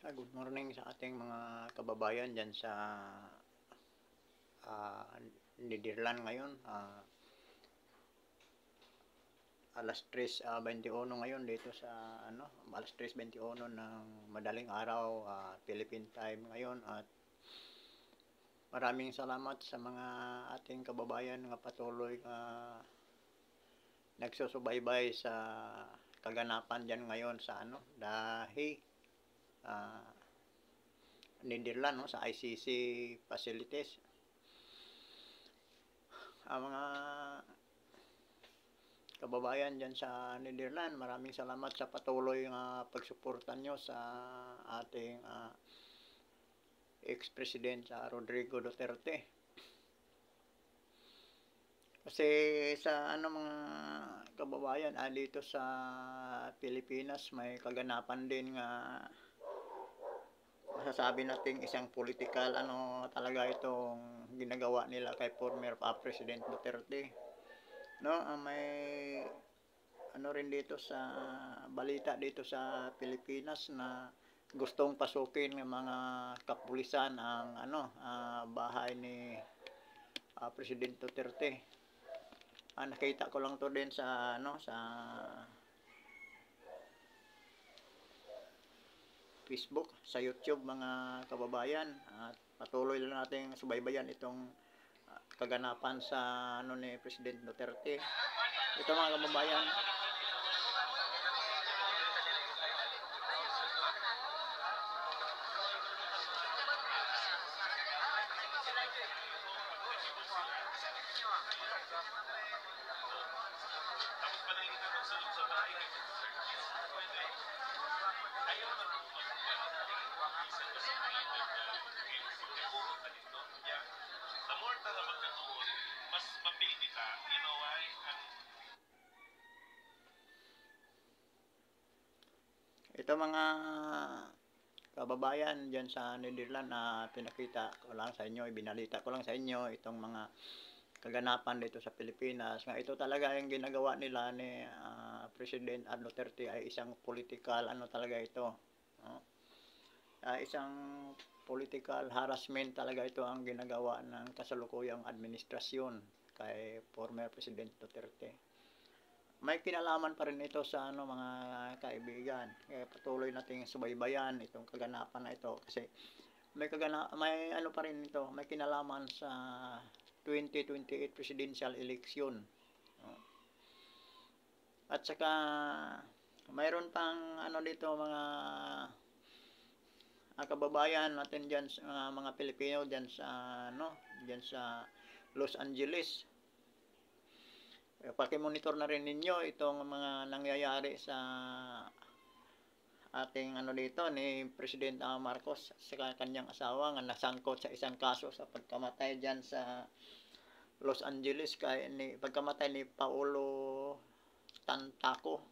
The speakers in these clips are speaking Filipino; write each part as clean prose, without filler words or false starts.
Good morning sa ating mga kababayan dyan sa Netherlands ngayon. Alas 3:21 ngayon dito sa alas 3:21 ng madaling araw, Philippine time ngayon, at maraming salamat sa mga ating kababayan nga patuloy nagsusubaybay sa kaganapan dyan ngayon sa dahil Netherlands, sa ICC facilities. Ang mga kababayan dyan sa Netherlands, maraming salamat sa patuloy pagsuporta nyo sa ating ex-president Rodrigo Duterte. Kasi sa mga kababayan dito sa Pilipinas, may kaganapan din nga masasabi nating isang political talaga itong ginagawa nila kay former President Duterte. May rin dito sa balita dito sa Pilipinas na gustong pasukin ng mga kapulisan ang bahay ni President Duterte. Nakita ko lang to din sa sa Facebook, sa YouTube, mga kababayan, at patuloy lang nating subaybayan itong kaganapan sa ni President Duterte. Ito mga kababayan, ito mga kababayan dyan sa Netherlands na pinakita ko lang sa inyo, ibinalita ko lang sa inyo itong mga kaganapan dito sa Pilipinas. Nga ito talaga yung ginagawa nila ni President Duterte ay isang political talaga ito. Isang political harassment talaga ito ang ginagawa ng kasalukuyang administrasyon kay former President Duterte. May kinalaman pa rin ito sa mga kaibigan. Kaya patuloy nating subaybayan itong kaganapan na ito kasi may pa rin ito, may kinalaman sa 2028 presidential election. At saka mayroon pang dito mga kababayan natin diyan sa mga Pilipino diyan sa diyan sa Los Angeles. Paki-monitor na rin ninyo itong mga nangyayari sa ating dito ni President Marcos sa kanyang asawa nga nasangkot sa isang kaso sa pagkamatay diyan sa Los Angeles pagkamatay ni Paulo Tantaco.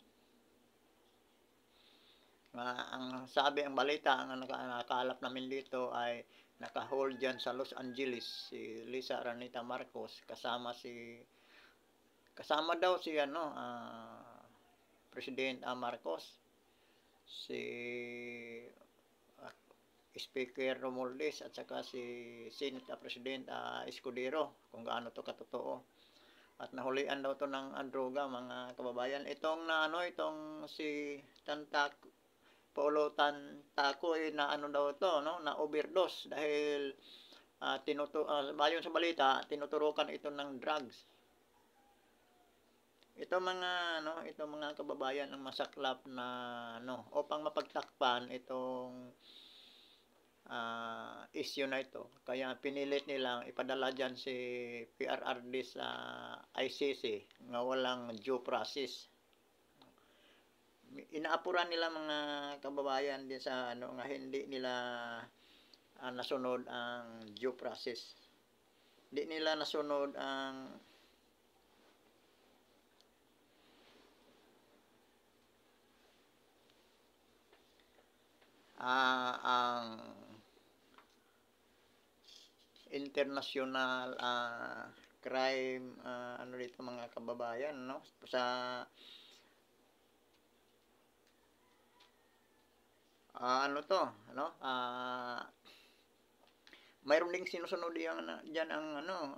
Ang sabi, ang balita, ang nakaalap namin dito ay naka-hold diyan sa Los Angeles si Lisa Ranita Marcos kasama daw si President Marcos, si Speaker Romualdez, at saka si Senate President Escudero, kung gaano to katotoo. At nahulian daw to ng droga, mga kababayan. Itong itong si Paulo Tantaco na daw to, na overdose dahil bayon sa balita, tinuturukan ito ng drugs. Ito mga kababayan ang masaklap na upang mapagtakpan itong issue na ito. Kaya pinilit nilang ipadala dyan si PRRD sa ICC nga walang due process. Inaapuran nila mga kababayan din sa nga hindi nila nasunod ang due process. Hindi nila nasunod ang international crime dito mga kababayan sa ano 'to, ano, mayroon ding sinusunod yang diyan ang ano,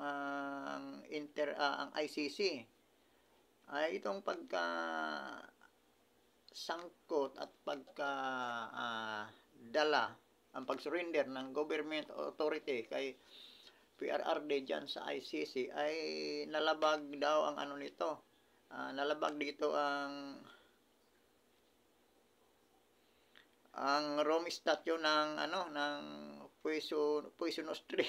ang ICC. Ay itong sangkot at dala ang pag-surrender ng government authority kay PRRD diyan sa ICC ay nalabag daw ang ano nito, nalabag dito ang Rome Statute ng ano, ng Puiso Nostri.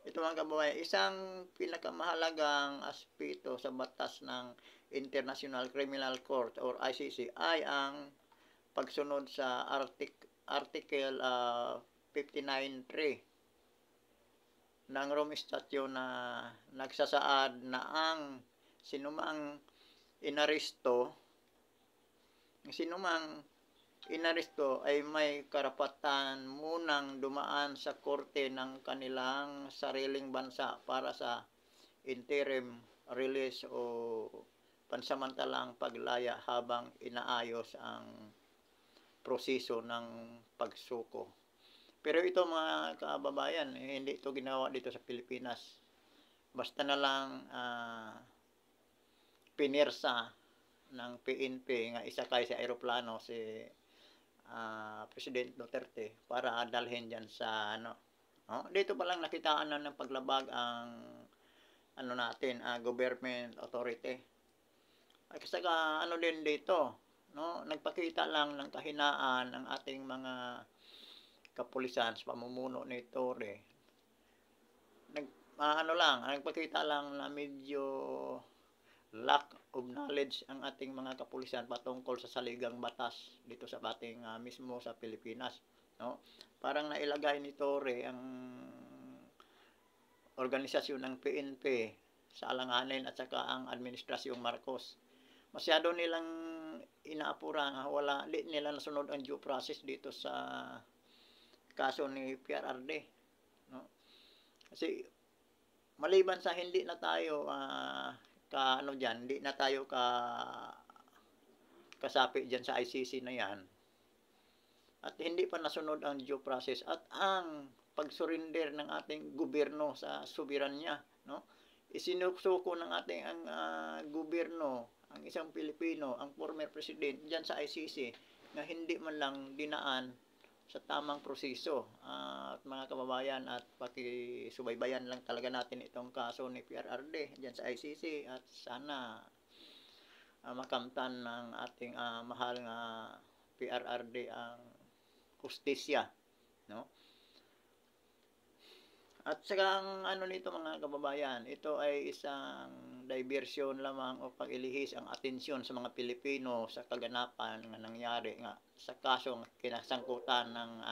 Ito mga kababayan, isang pinakamahalagang aspeto sa batas ng International Criminal Court or ICC ay ang pagsunod sa Article 59.3 ng Rome Statute na nagsasaad na ang sinumang inaresto ay may karapatan munang dumaan sa korte ng kanilang sariling bansa para sa interim release o pansamantalang paglaya habang inaayos ang proseso ng pagsuko. Pero ito mga kababayan, hindi ito ginawa dito sa Pilipinas. Basta na lang pinirsa ng PNP nga isakay sa eroplano si President Duterte para dalhin diyan sa ano. No? Dito pa lang nakitaan na ng paglabag ang ano natin, government authority. At saka ano din dito, no? Nagpakita lang ng kahinaan ng ating mga kapulisan sa pamumuno ni Torre. Nagpakita lang na medyo lack of knowledge ang ating mga kapulisan patungkol sa saligang batas dito sa ating mismo sa Pilipinas, no? Parang nailagay ni Torre ang organisasyon ng PNP sa alanganin at saka ang administrasyong Marcos. Masyado nilang inaapura nga wala di nila nasunod ang due process dito sa kaso ni PRRD, no? Kasi maliban sa hindi na tayo hindi na tayo kasapi diyan sa ICC na yan. At hindi pa nasunod ang due process at ang pag-surrender ng ating gobyerno sa soberanya, no? Isinusuko ng ating gobyerno, ang isang Pilipino, ang former president diyan sa ICC na hindi man lang dinaan sa tamang proseso. At mga kababayan, at pakisubaybayan lang talaga natin itong kaso ni PRRD diyan sa ICC at sana makamtan ng ating mahal nga PRRD ang hustisya, no? At saka ang ano nito mga kababayan, ito ay isang diversion lamang o pag-ilihis ang atensyon sa mga Pilipino sa kaganapan nga nangyari nga sa kasong kinasangkutan ng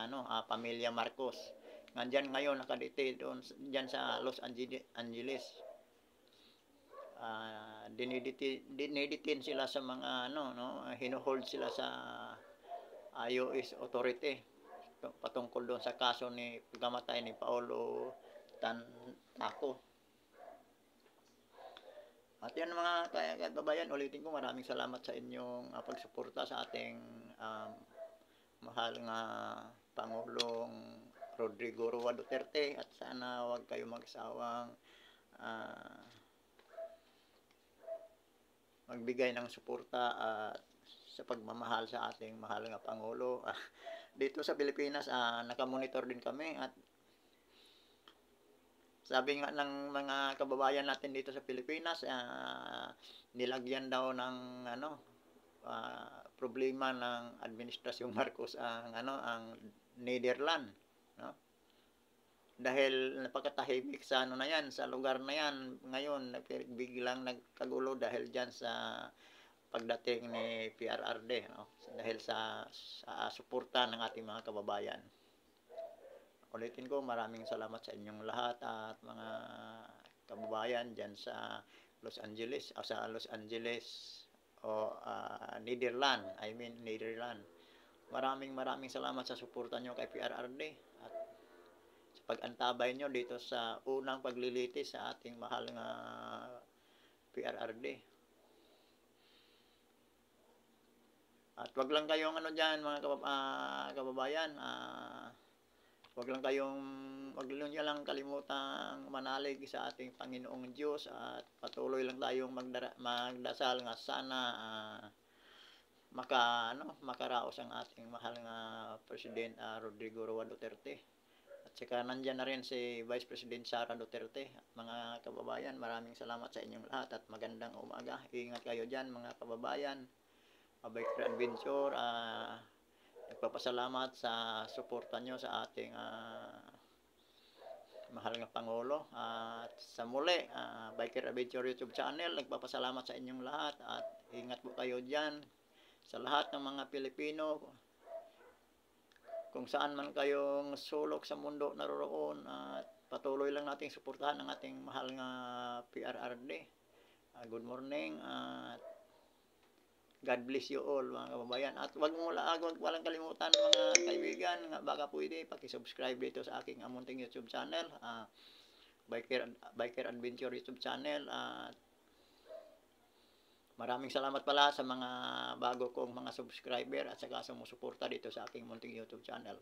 pamilya Marcos. Nandyan ngayon nakadete doon diyan sa Los Angeles. Dinidetain sila sa mga hinuhold sila sa US authority patungkol doon sa kaso ni pagkamatay ni Paolo Tantaco. At yan mga kababayan, ulitin ko, maraming salamat sa inyong pagsuporta sa ating mahal nga Pangulong Rodrigo Roa Duterte, at sana wag kayo magsawang magbigay ng suporta at sa pagmamahal sa ating mahal nga Pangulo. Dito sa Pilipinas, nakamonitor din kami at sabi nga ng mga kababayan natin dito sa Pilipinas, nilagyan daw ng problema ng administrasyong Marcos ang Netherlands, no? Dahil napakatahimik sa na yan, sa lugar na yan ngayon, biglang nagkagulo dahil diyan sa pagdating ni PRRD, no? Dahil sa suporta ng ating mga kababayan. Ulitin ko, maraming salamat sa inyong lahat at mga kababayan diyan sa Los Angeles Netherlands. Maraming salamat sa suporta nyo kay PRRD at sa pag-antabay nyo dito sa unang paglilitis sa ating mahal nga PRRD. At wag lang kayong ano diyan mga kababayan, wag niyo lang kalimutang manalig sa ating Panginoong Diyos at patuloy lang tayong magdasal nga sana makaraos ang ating mahal nga President Rodrigo Roa Duterte. At saka nandiyan na rin si Vice President Sara Duterte. Mga kababayan, maraming salamat sa inyong lahat at magandang umaga. Ingat kayo diyan mga kababayan. Biker Adventure, nagpapasalamat sa suporta nyo sa ating mahal nga Pangulo. At sa muli, Biker Adventure YouTube channel, nagpapasalamat sa inyong lahat at ingat po kayo dyan sa lahat ng mga Pilipino kung saan man kayong sulok sa mundo naroroon, at patuloy lang nating suportahan ang ating mahal nga PRRD. Good morning at God bless you all mga kababayan. At wag walang kalimutan mga kaibigan, nga baka pwede paki-subscribe dito sa aking amunting YouTube channel, Biker Adventure YouTube channel. At maraming salamat pala sa mga bago kong mga subscriber at saka sumusuporta dito sa aking munting YouTube channel.